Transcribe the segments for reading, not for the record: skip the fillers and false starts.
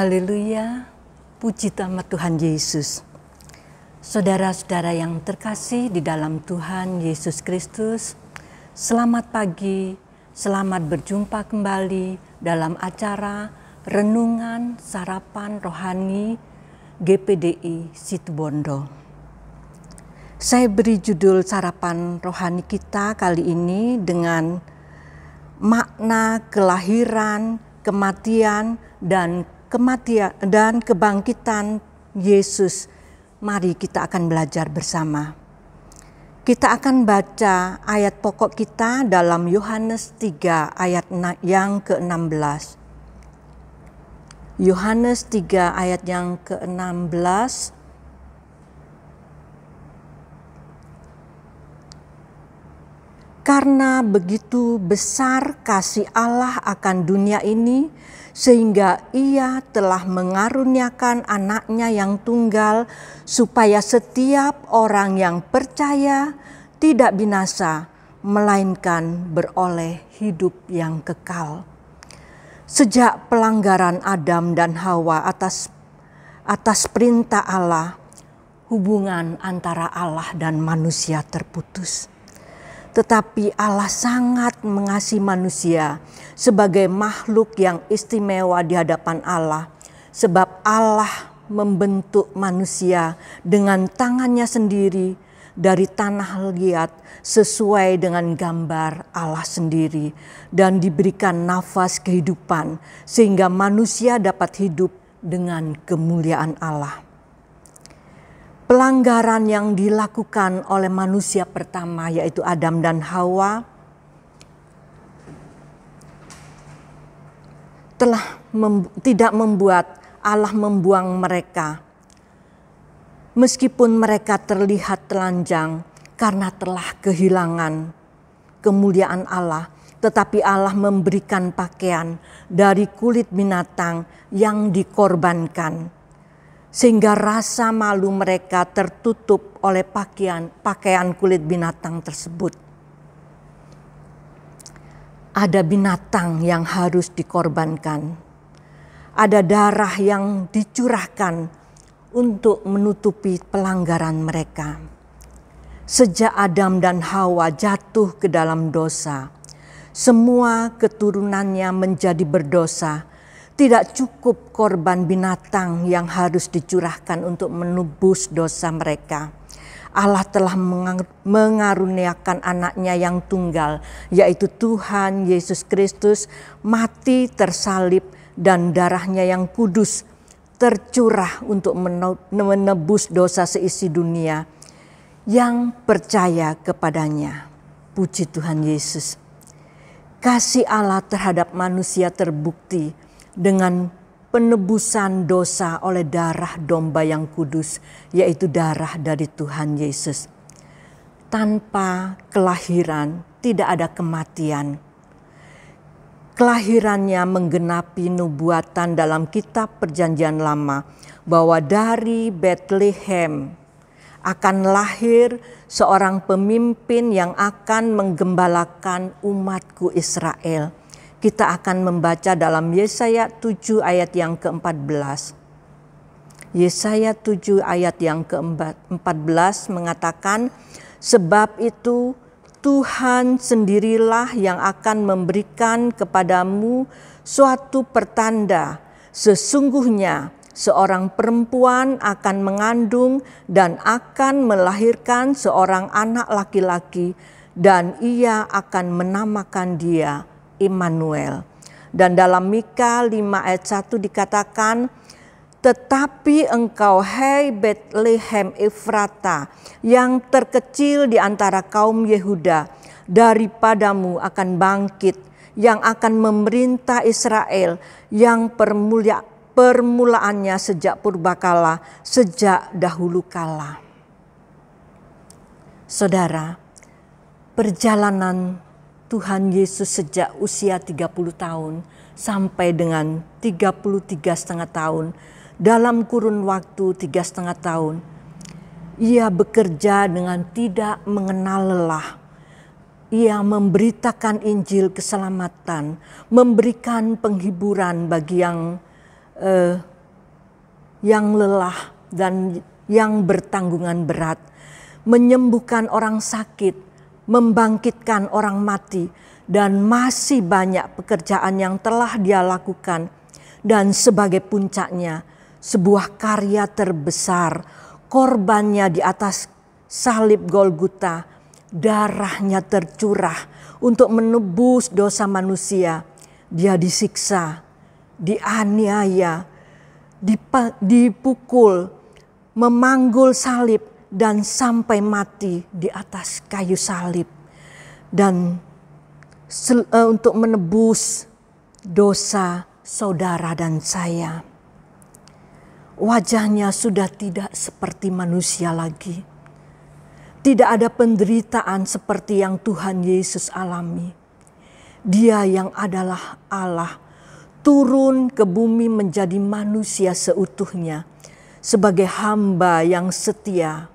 Haleluya, puji nama Tuhan Yesus. Saudara-saudara yang terkasih di dalam Tuhan Yesus Kristus, selamat pagi, selamat berjumpa kembali dalam acara Renungan Sarapan Rohani GPDI Situbondo. Saya beri judul sarapan rohani kita kali ini dengan makna kelahiran, kematian, dan kebangkitan Yesus. Mari kita akan belajar bersama. Kita akan baca ayat pokok kita dalam Yohanes 3 ayat yang ke-16. Yohanes 3 ayat yang ke-16. Karena begitu besar kasih Allah akan dunia ini, sehingga Ia telah mengaruniakan anaknya yang tunggal, supaya setiap orang yang percaya tidak binasa, melainkan beroleh hidup yang kekal. Sejak pelanggaran Adam dan Hawa atas perintah Allah, hubungan antara Allah dan manusia terputus. Tetapi Allah sangat mengasihi manusia sebagai makhluk yang istimewa di hadapan Allah. Sebab Allah membentuk manusia dengan tangannya sendiri dari tanah liat sesuai dengan gambar Allah sendiri. Dan diberikan nafas kehidupan sehingga manusia dapat hidup dengan kemuliaan Allah. Pelanggaran yang dilakukan oleh manusia pertama yaitu Adam dan Hawa tidak membuat Allah membuang mereka. Meskipun mereka terlihat telanjang karena telah kehilangan kemuliaan Allah, tetapi Allah memberikan pakaian dari kulit binatang yang dikorbankan. Sehingga rasa malu mereka tertutup oleh pakaian kulit binatang tersebut. Ada binatang yang harus dikorbankan. Ada darah yang dicurahkan untuk menutupi pelanggaran mereka. Sejak Adam dan Hawa jatuh ke dalam dosa, semua keturunannya menjadi berdosa. Tidak cukup korban binatang yang harus dicurahkan untuk menebus dosa mereka. Allah telah mengaruniakan anaknya yang tunggal, yaitu Tuhan Yesus Kristus, mati tersalib dan darahnya yang kudus tercurah untuk menebus dosa seisi dunia yang percaya kepadanya. Puji Tuhan Yesus. Kasih Allah terhadap manusia terbukti dengan penebusan dosa oleh darah domba yang kudus, yaitu darah dari Tuhan Yesus. Tanpa kelahiran tidak ada kematian. Kelahirannya menggenapi nubuatan dalam kitab Perjanjian Lama bahwa dari Bethlehem akan lahir seorang pemimpin yang akan menggembalakan umatku Israel. Kita akan membaca dalam Yesaya 7 ayat yang ke-14. Yesaya 7 ayat yang ke-14 mengatakan, sebab itu Tuhan sendirilah yang akan memberikan kepadamu suatu pertanda. Sesungguhnya seorang perempuan akan mengandung dan akan melahirkan seorang anak laki-laki, dan ia akan menamakan dia Immanuel. Dan dalam Mika 5 ayat 1 dikatakan, tetapi engkau hai Bethlehem Efrata yang terkecil di antara kaum Yehuda, daripadamu akan bangkit yang akan memerintah Israel, yang permulaannya sejak purbakala, sejak dahulu kala. Saudara, perjalanan Tuhan Yesus sejak usia 30 tahun sampai dengan 33,5 tahun, dalam kurun waktu 3,5 tahun, Ia bekerja dengan tidak mengenal lelah. Ia memberitakan Injil keselamatan, memberikan penghiburan bagi yang yang lelah dan yang bertanggungan berat, menyembuhkan orang sakit, membangkitkan orang mati, dan masih banyak pekerjaan yang telah Dia lakukan. Dan sebagai puncaknya, sebuah karya terbesar, korbannya di atas salib Golgota, darahnya tercurah untuk menebus dosa manusia. Dia disiksa, dianiaya, dipukul, memanggul salib, dan sampai mati di atas kayu salib. Dan untuk menebus dosa saudara dan saya. Wajahnya sudah tidak seperti manusia lagi. Tidak ada penderitaan seperti yang Tuhan Yesus alami. Dia yang adalah Allah turun ke bumi menjadi manusia seutuhnya sebagai hamba yang setia,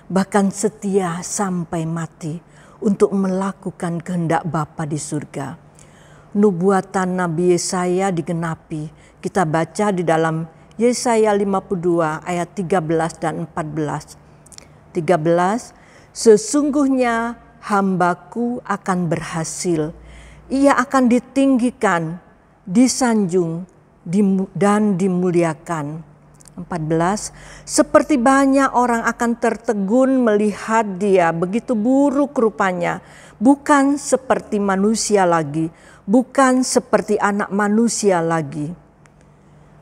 bahkan setia sampai mati untuk melakukan kehendak Bapa di surga. Nubuatan Nabi Yesaya digenapi. Kita baca di dalam Yesaya 52 ayat 13 dan 14. 13, sesungguhnya hambaku akan berhasil. Ia akan ditinggikan, disanjung, dan dimuliakan. 14, seperti banyak orang akan tertegun melihat Dia, begitu buruk rupanya, bukan seperti manusia lagi, bukan seperti anak manusia lagi.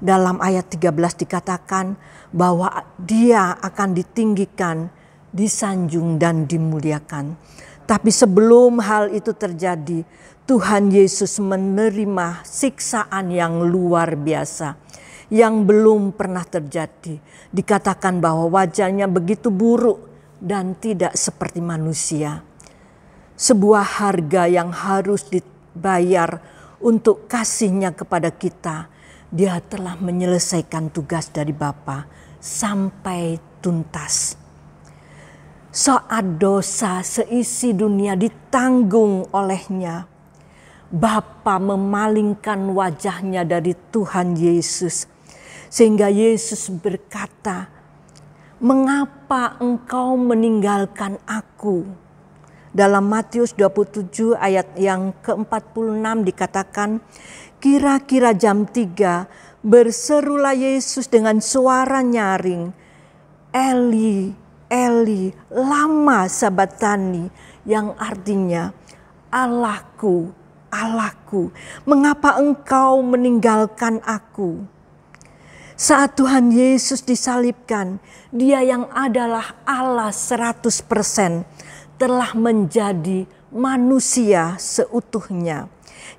Dalam ayat 13 dikatakan bahwa Dia akan ditinggikan, disanjung, dan dimuliakan. Tapi sebelum hal itu terjadi, Tuhan Yesus menerima siksaan yang luar biasa, yang belum pernah terjadi. Dikatakan bahwa wajahnya begitu buruk dan tidak seperti manusia. Sebuah harga yang harus dibayar untuk kasihnya kepada kita. Dia telah menyelesaikan tugas dari Bapa sampai tuntas. Saat dosa seisi dunia ditanggung olehnya, Bapa memalingkan wajahnya dari Tuhan Yesus. Sehingga Yesus berkata, "Mengapa engkau meninggalkan aku?" Dalam Matius 27 ayat yang ke-46 dikatakan, kira-kira jam 3 berserulah Yesus dengan suara nyaring, "Eli, Eli, lama sabatani," yang artinya, "Allahku, Allahku, mengapa engkau meninggalkan aku?" Saat Tuhan Yesus disalibkan, Dia yang adalah Allah 100% telah menjadi manusia seutuhnya.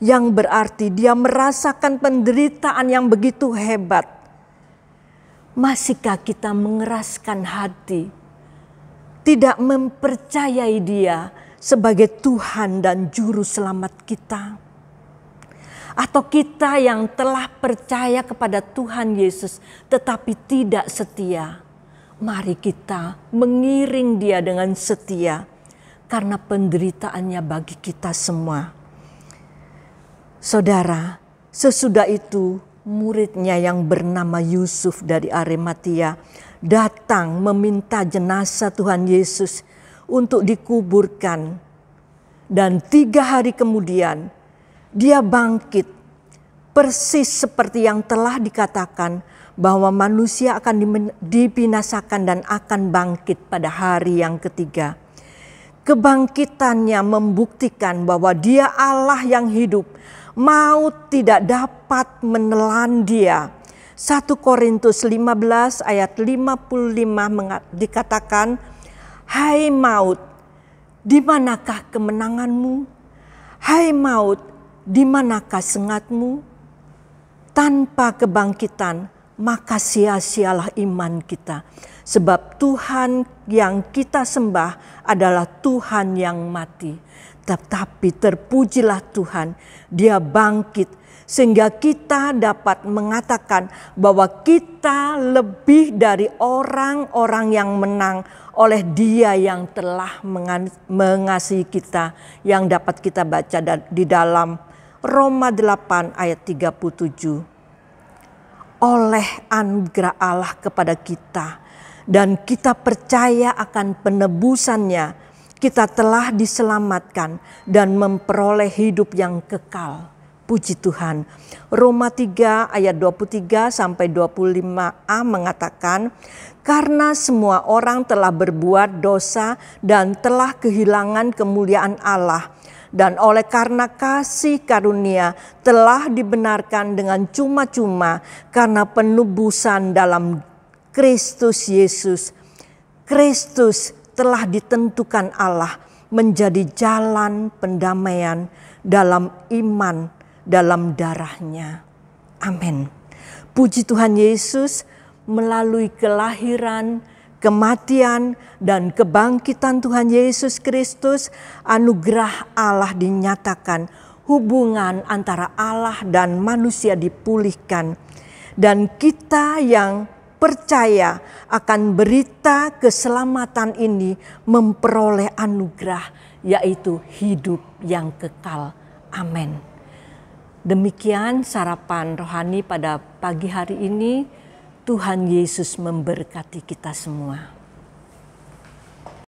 Yang berarti Dia merasakan penderitaan yang begitu hebat. Masihkah kita mengeraskan hati, tidak mempercayai Dia sebagai Tuhan dan Juru Selamat kita? Atau kita yang telah percaya kepada Tuhan Yesus tetapi tidak setia, mari kita mengiring Dia dengan setia karena penderitaannya bagi kita semua. Saudara, sesudah itu muridnya yang bernama Yusuf dari Arimatia datang meminta jenazah Tuhan Yesus untuk dikuburkan. Dan 3 hari kemudian Dia bangkit, persis seperti yang telah dikatakan bahwa manusia akan dibinasakan dan akan bangkit pada hari yang ketiga. Kebangkitannya membuktikan bahwa Dia Allah yang hidup, maut tidak dapat menelan Dia. 1 Korintus 15 ayat 55 dikatakan, "Hai maut, di manakah kemenanganmu? Hai maut, di manakah sengatmu? Tanpa kebangkitan, maka sia-sialah iman kita. Sebab Tuhan yang kita sembah adalah Tuhan yang mati. Tetapi terpujilah Tuhan, Dia bangkit, sehingga kita dapat mengatakan bahwa kita lebih dari orang-orang yang menang oleh Dia yang telah mengasihi kita, yang dapat kita baca di dalam Roma 8 ayat 37. oleh anugerah Allah kepada kita. Dan kita percaya akan penebusannya, kita telah diselamatkan dan memperoleh hidup yang kekal. Puji Tuhan. Roma 3 ayat 23 sampai 25a mengatakan, karena semua orang telah berbuat dosa dan telah kehilangan kemuliaan Allah, dan oleh karena kasih karunia telah dibenarkan dengan cuma-cuma karena penebusan dalam Kristus Yesus. Kristus telah ditentukan Allah menjadi jalan pendamaian dalam iman dalam darahnya. Amin. Puji Tuhan Yesus, melalui kelahiran, kematian, dan kebangkitan Tuhan Yesus Kristus, anugerah Allah dinyatakan, hubungan antara Allah dan manusia dipulihkan. Dan kita yang percaya akan berita keselamatan ini memperoleh anugerah, yaitu hidup yang kekal. Amin. Demikian sarapan rohani pada pagi hari ini. Tuhan Yesus memberkati kita semua.